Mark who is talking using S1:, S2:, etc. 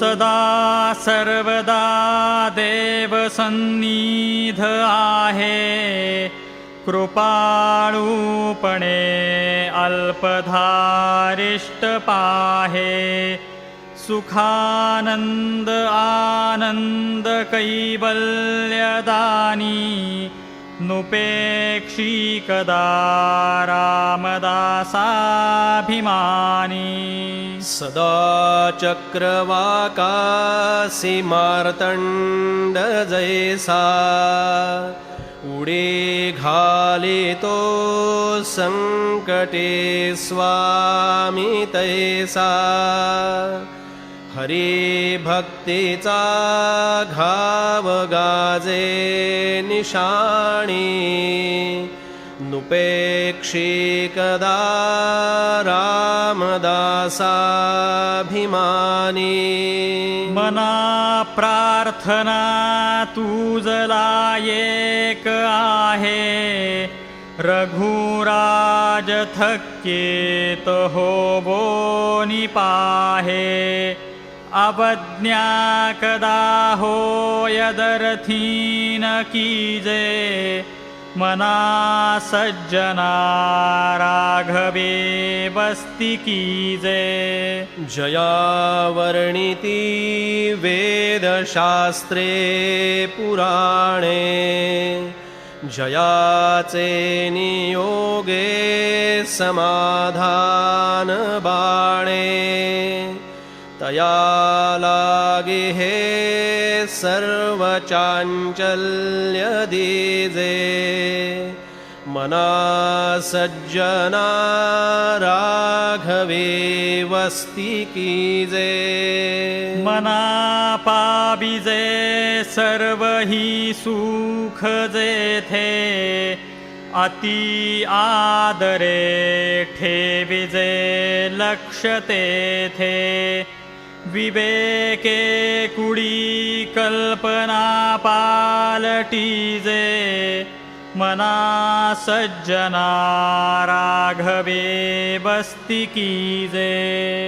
S1: सदा सर्वदा देव सन्निध आहे, कृपाळूपणे अल्पधारिष्ट पाहे. सुखानंद आनंद कैवल्यदानी, नुपेक्षी कदा रामदासाभिमानी.
S2: सदा चक्रवाकासी मार्तंड जैसा, उडी घालितो संकटे स्वामी तैसा. हरी भक्तीचा घाव गाजे निशाणी, नुपेक्षी कदा रामदासाभिमानी.
S1: मना प्रार्थना तुझला एक आहे, रघुराज थक्केत होबोनी पाहे. अवज्ञा कदा होयदर्थीन कीजे, मना सज्जना राघवे वस्ती कीजे.
S2: जया वर्णिती वेदशास्त्रे पुराणे, जयाचे नियोगे समाधान बाणे. तया लागे हे सर्व चांचल्य दीजे, मना सज्जना राघवे वस्ती कीजे.
S1: मना पाबिजे सर्व ही सुख जेथे, अति आदरे ठेविजे लक्ष तेथे. विवेके कुडी कल्पना पालटीजे, मना सज्जना राघवे वस्ती कीजे.